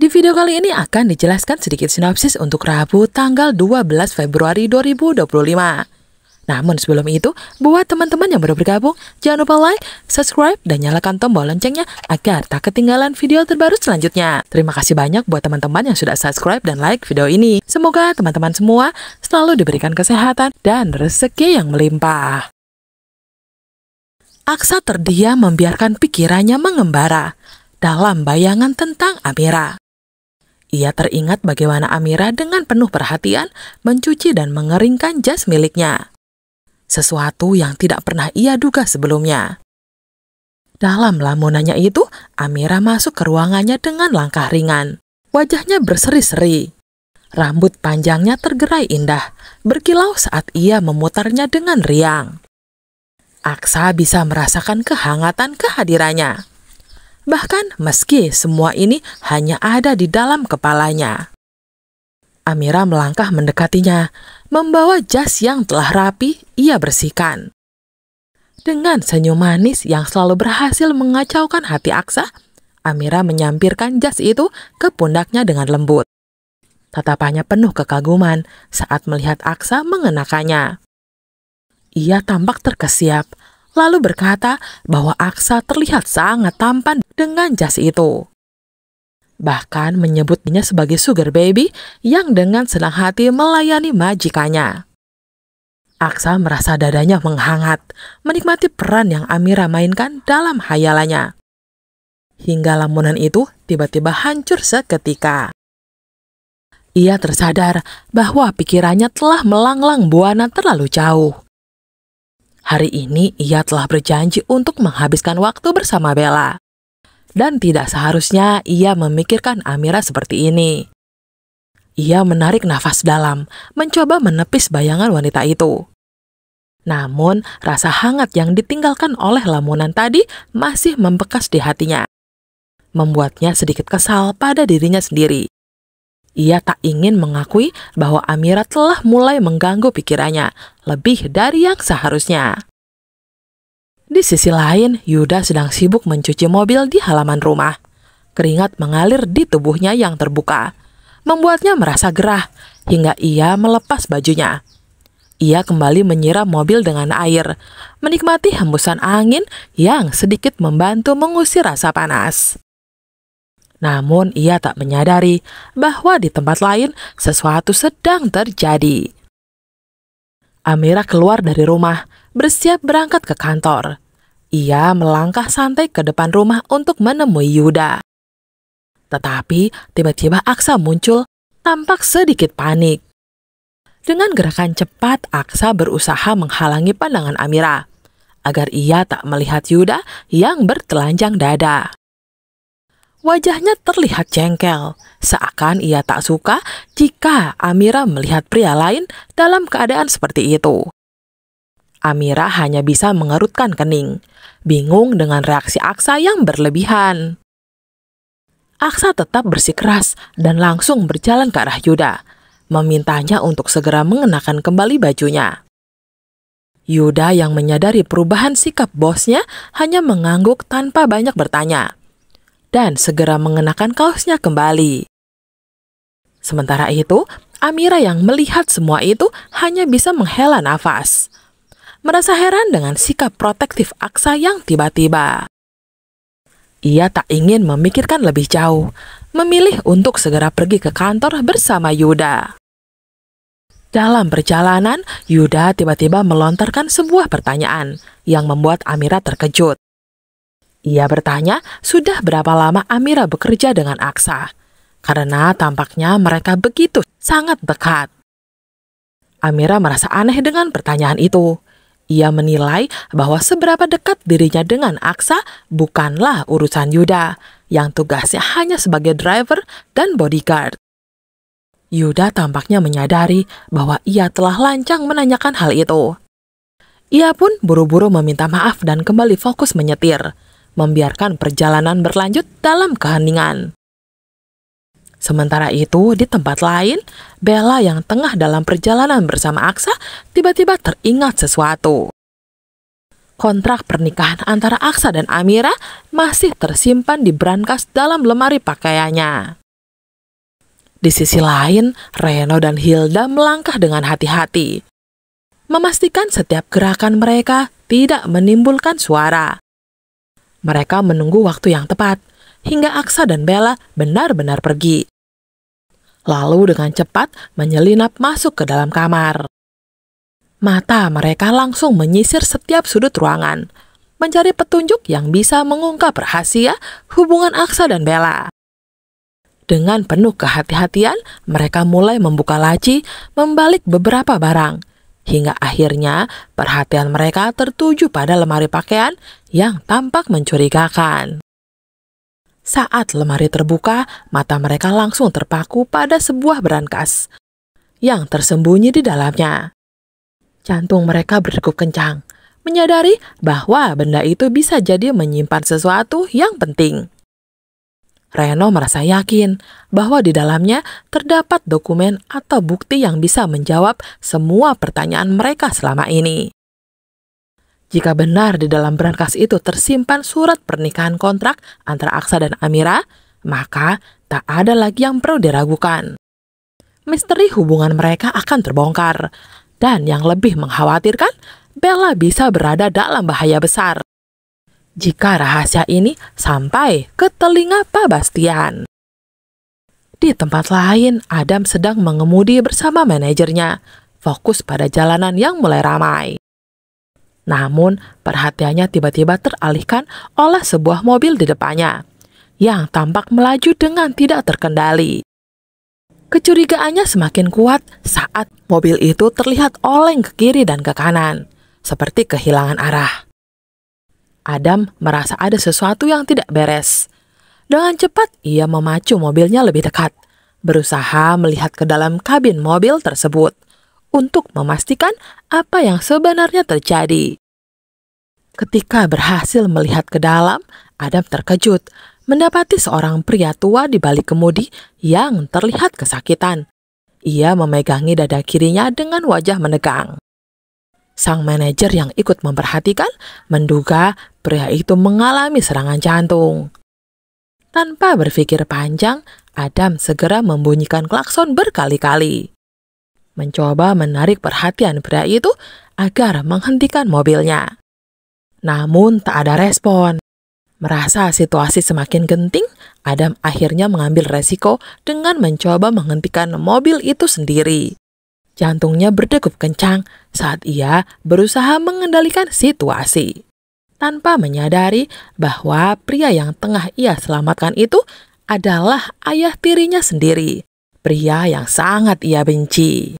Di video kali ini akan dijelaskan sedikit sinopsis untuk Rabu tanggal 12 Februari 2025. Namun sebelum itu, buat teman-teman yang baru bergabung, jangan lupa like, subscribe, dan nyalakan tombol loncengnya agar tak ketinggalan video terbaru selanjutnya. Terima kasih banyak buat teman-teman yang sudah subscribe dan like video ini. Semoga teman-teman semua selalu diberikan kesehatan dan rezeki yang melimpah. Aksa terdiam membiarkan pikirannya mengembara dalam bayangan tentang Amira. Ia teringat bagaimana Amira dengan penuh perhatian mencuci dan mengeringkan jas miliknya. Sesuatu yang tidak pernah ia duga sebelumnya. Dalam lamunannya itu, Amira masuk ke ruangannya dengan langkah ringan. Wajahnya berseri-seri. Rambut panjangnya tergerai indah, berkilau saat ia memutarnya dengan riang. Aksa bisa merasakan kehangatan kehadirannya. Bahkan meski semua ini hanya ada di dalam kepalanya. Amira melangkah mendekatinya, membawa jas yang telah rapi ia bersihkan. Dengan senyum manis yang selalu berhasil mengacaukan hati Aksa, Amira menyampirkan jas itu ke pundaknya dengan lembut. Tatapannya penuh kekaguman saat melihat Aksa mengenakannya. Ia tampak terkesiap, lalu berkata bahwa Aksa terlihat sangat tampan dengan jas itu. Bahkan menyebutnya sebagai sugar baby yang dengan senang hati melayani majikannya. Aksa merasa dadanya menghangat, menikmati peran yang Amira mainkan dalam hayalannya. Hingga lamunan itu tiba-tiba hancur seketika. Ia tersadar bahwa pikirannya telah melanglang buana terlalu jauh. Hari ini ia telah berjanji untuk menghabiskan waktu bersama Bella. Dan tidak seharusnya ia memikirkan Amira seperti ini. Ia menarik nafas dalam, mencoba menepis bayangan wanita itu. Namun, rasa hangat yang ditinggalkan oleh lamunan tadi masih membekas di hatinya. Membuatnya sedikit kesal pada dirinya sendiri. Ia tak ingin mengakui bahwa Amira telah mulai mengganggu pikirannya lebih dari yang seharusnya. Di sisi lain, Yuda sedang sibuk mencuci mobil di halaman rumah. Keringat mengalir di tubuhnya yang terbuka, membuatnya merasa gerah hingga ia melepas bajunya. Ia kembali menyiram mobil dengan air, menikmati hembusan angin yang sedikit membantu mengusir rasa panas. Namun ia tak menyadari bahwa di tempat lain sesuatu sedang terjadi. Amira keluar dari rumah, bersiap berangkat ke kantor. Ia melangkah santai ke depan rumah untuk menemui Yuda. Tetapi tiba-tiba Aksa muncul, tampak sedikit panik. Dengan gerakan cepat, Aksa berusaha menghalangi pandangan Amira, agar ia tak melihat Yuda yang bertelanjang dada. Wajahnya terlihat jengkel, seakan ia tak suka jika Amira melihat pria lain dalam keadaan seperti itu. Amira hanya bisa mengerutkan kening, bingung dengan reaksi Aksa yang berlebihan. Aksa tetap bersikeras dan langsung berjalan ke arah Yuda, memintanya untuk segera mengenakan kembali bajunya. Yuda yang menyadari perubahan sikap bosnya hanya mengangguk tanpa banyak bertanya, dan segera mengenakan kaosnya kembali. Sementara itu, Amira yang melihat semua itu hanya bisa menghela nafas. Merasa heran dengan sikap protektif Aksa yang tiba-tiba. Ia tak ingin memikirkan lebih jauh, memilih untuk segera pergi ke kantor bersama Yuda. Dalam perjalanan, Yuda tiba-tiba melontarkan sebuah pertanyaan yang membuat Amira terkejut. Ia bertanya sudah berapa lama Amira bekerja dengan Aksa, karena tampaknya mereka begitu sangat dekat. Amira merasa aneh dengan pertanyaan itu. Ia menilai bahwa seberapa dekat dirinya dengan Aksa bukanlah urusan Yuda, yang tugasnya hanya sebagai driver dan bodyguard. Yuda tampaknya menyadari bahwa ia telah lancang menanyakan hal itu. Ia pun buru-buru meminta maaf dan kembali fokus menyetir, membiarkan perjalanan berlanjut dalam keheningan. Sementara itu, di tempat lain, Bella yang tengah dalam perjalanan bersama Aksa tiba-tiba teringat sesuatu. Kontrak pernikahan antara Aksa dan Amira masih tersimpan di brankas dalam lemari pakaiannya. Di sisi lain, Reno dan Hilda melangkah dengan hati-hati, memastikan setiap gerakan mereka tidak menimbulkan suara. Mereka menunggu waktu yang tepat, hingga Aksa dan Bella benar-benar pergi. Lalu dengan cepat menyelinap masuk ke dalam kamar. Mata mereka langsung menyisir setiap sudut ruangan, mencari petunjuk yang bisa mengungkap rahasia hubungan Aksa dan Bella. Dengan penuh kehati-hatian, mereka mulai membuka laci, membalik beberapa barang, hingga akhirnya perhatian mereka tertuju pada lemari pakaian yang tampak mencurigakan. Saat lemari terbuka, mata mereka langsung terpaku pada sebuah brankas yang tersembunyi di dalamnya. Jantung mereka berdegup kencang, menyadari bahwa benda itu bisa jadi menyimpan sesuatu yang penting. Reno merasa yakin bahwa di dalamnya terdapat dokumen atau bukti yang bisa menjawab semua pertanyaan mereka selama ini. Jika benar di dalam brankas itu tersimpan surat pernikahan kontrak antara Aksa dan Amira, maka tak ada lagi yang perlu diragukan. Misteri hubungan mereka akan terbongkar, dan yang lebih mengkhawatirkan, Bella bisa berada dalam bahaya besar jika rahasia ini sampai ke telinga Pak Bastian. Di tempat lain, Adam sedang mengemudi bersama manajernya, fokus pada jalanan yang mulai ramai. Namun, perhatiannya tiba-tiba teralihkan oleh sebuah mobil di depannya, yang tampak melaju dengan tidak terkendali. Kecurigaannya semakin kuat saat mobil itu terlihat oleng ke kiri dan ke kanan, seperti kehilangan arah. Adam merasa ada sesuatu yang tidak beres. Dengan cepat, ia memacu mobilnya lebih dekat, berusaha melihat ke dalam kabin mobil tersebut untuk memastikan apa yang sebenarnya terjadi. Ketika berhasil melihat ke dalam, Adam terkejut mendapati seorang pria tua di balik kemudi yang terlihat kesakitan. Ia memegangi dada kirinya dengan wajah menegang. Sang manajer yang ikut memperhatikan menduga pria itu mengalami serangan jantung. Tanpa berpikir panjang, Adam segera membunyikan klakson berkali-kali, mencoba menarik perhatian pria itu agar menghentikan mobilnya. Namun tak ada respon. Merasa situasi semakin genting, Adam akhirnya mengambil resiko dengan mencoba menghentikan mobil itu sendiri. Jantungnya berdegup kencang saat ia berusaha mengendalikan situasi, tanpa menyadari bahwa pria yang tengah ia selamatkan itu adalah ayah tirinya sendiri, pria yang sangat ia benci.